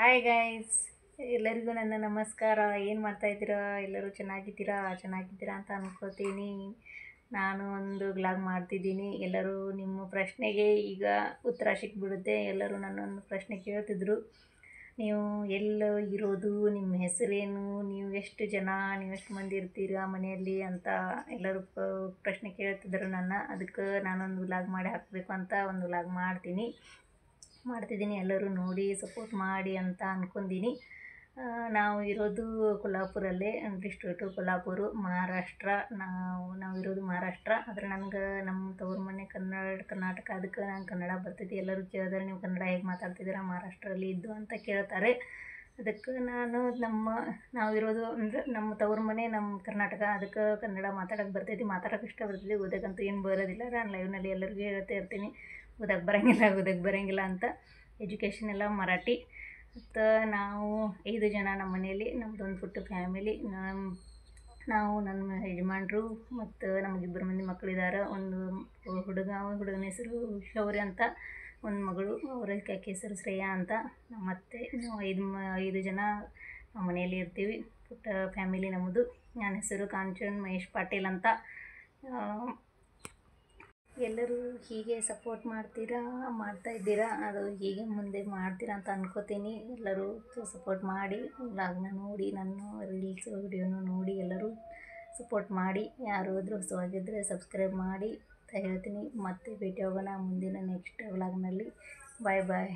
Hi guys, ಎಲ್ಲರಿಗೂ ನನ್ನ ನಮಸ್ಕಾರ. ಏನು ಮಾಡ್ತಾಯಿದ್ದೀರಾ? ಎಲ್ಲರೂ ಚೆನ್ನಾಗಿದ್ದೀರಾ ಅಂತ ಅನ್ಕೋತೀನಿ. ನಾನು ಒಂದು ವ್ಲಾಗ್ ಮಾಡ್ತಿದ್ದೀನಿ. ಎಲ್ಲರೂ ನಿಮ್ಮ ಪ್ರಶ್ನೆಗೆ ಈಗ ಉತ್ತರ ಸಿಕ್ಬಿಡುತ್ತೆ. ಎಲ್ಲರೂ ನನ್ನೊಂದು ಪ್ರಶ್ನೆ ಕೇಳ್ತಿದ್ರು, ನೀವು ಎಲ್ಲ ಇರೋದು, ನಿಮ್ಮ ಹೆಸರೇನು, ನೀವು ಎಷ್ಟು ಜನ, ನೀವು ಎಷ್ಟು ಮಂದಿ ಇರ್ತೀರಾ ಮನೆಯಲ್ಲಿ ಅಂತ ಎಲ್ಲರೂ ಪ್ರಶ್ನೆ ಕೇಳ್ತಿದ್ರು ಅದಕ್ಕೆ ನಾನೊಂದು ವ್ಲಾಗ್ ಮಾಡಿ ಹಾಕಬೇಕು ಅಂತ ಒಂದು ವ್ಲಾಗ್ ಮಾಡ್ತಿದ್ದೀನಿ. ಎಲ್ಲರೂ ನೋಡಿ ಸಪೋರ್ಟ್ ಮಾಡಿ ಅಂತ ಅಂದ್ಕೊಂಡೀನಿ. ನಾವು ಇರೋದು ಕೊಲ್ಹಾಪುರಲ್ಲೇ, ಡಿಸ್ಟ್ರಿಕ್ಟು ಕೊಲ್ಹಾಪುರ, ಮಹಾರಾಷ್ಟ್ರ. ನಾವಿರೋದು ಮಹಾರಾಷ್ಟ್ರ. ಆದರೆ ನನಗೆ ನಮ್ಮ ತವ್ರ ಮನೆ ಕರ್ನಾಟಕ, ಅದಕ್ಕೆ ನಂಗೆ ಕನ್ನಡ ಬರ್ತೈತಿ. ಎಲ್ಲರೂ ಕೇಳಿದ್ರೆ, ನೀವು ಕನ್ನಡ ಹೇಗೆ ಮಾತಾಡ್ತಿದ್ದೀರಾ ಮಹಾರಾಷ್ಟ್ರಲ್ಲಿ ಇದ್ದು ಅಂತ ಕೇಳ್ತಾರೆ. ಅದಕ್ಕೆ ನಾವಿರೋದು ಅಂದರೆ ನಮ್ಮ ತವ್ರ ಮನೆ ನಮ್ಮ ಕರ್ನಾಟಕ, ಅದಕ್ಕೆ ಕನ್ನಡ ಮಾತಾಡೋಕ್ಕೆ ಬರ್ತೈತಿ, ಮಾತಾಡೋಕೆ ಇಷ್ಟ ಬರ್ತೈತಿ. ಓದೋಕ್ಕಂತೂ ಏನು ಬರೋದಿಲ್ಲ. ನಾನು ಲೈವ್ನಲ್ಲಿ ಎಲ್ಲರಿಗೂ ಹೇಳ್ತಾ ಇರ್ತೀನಿ, ಓದಕ್ಕೆ ಬರೋಂಗಿಲ್ಲ ಅಂತ. ಎಜುಕೇಷನ್ ಎಲ್ಲ ಮರಾಠಿ. ಮತ್ತು ನಾವು 5 ಜನ ನಮ್ಮ ಮನೆಯಲ್ಲಿ. ನಮ್ಮದೊಂದು ಪುಟ್ಟ ಫ್ಯಾಮಿಲಿ. ನಾವು ನನ್ನ ಯಜಮಾನ್ರು ಮತ್ತು ನಮಗಿಬ್ಬರು ಮಂದಿ ಮಕ್ಕಳಿದ್ದಾರೆ. ಒಂದು ಹುಡುಗನ ಹೆಸರು ಶೌರ್ಯ ಅಂತ, ಒಂದು ಮಗಳು, ಅವರ ಆಕೆ ಹೆಸರು ಶ್ರೇಯಾ ಅಂತ. ಮತ್ತು ನಾವು 5 ಜನ ನಮ್ಮ ಮನೆಯಲ್ಲಿ ಇರ್ತೀವಿ. ಪುಟ್ಟ ಫ್ಯಾಮಿಲಿ ನಮ್ಮದು. ನನ್ನ ಹೆಸರು ಕಾಂಚನ್ ಮಹೇಶ್ ಪಾಟೀಲ್ ಅಂತ. ಎಲ್ಲರೂ ಹೀಗೆ ಸಪೋರ್ಟ್ ಮಾಡ್ತಾಯಿದ್ದೀರಾ, ಅದು ಹೀಗೆ ಮುಂದೆ ಮಾಡ್ತೀರಾ ಅಂತ ಅನ್ಕೋತೀನಿ. ಎಲ್ಲರೂ ಸಪೋರ್ಟ್ ಮಾಡಿ, ವ್ಲಾಗ್ನ ನೋಡಿ, ನನ್ನ ರೀಲ್ಸ್ ವಿಡಿಯೋನು ನೋಡಿ ಎಲ್ಲರೂ ಸಪೋರ್ಟ್ ಮಾಡಿ. ಯಾರು ಹೋದರೂ ಹೊಸವಾಗಿದ್ದರೆ ಸಬ್ಸ್ಕ್ರೈಬ್ ಮಾಡಿ ಅಂತ ಹೇಳ್ತೀನಿ. ಮತ್ತೆ ಭೇಟಿ ಹೋಗೋಣ ಮುಂದಿನ ನೆಕ್ಸ್ಟ್ ವ್ಲಾಗ್ನಲ್ಲಿ. ಬಾಯ್ ಬಾಯ್.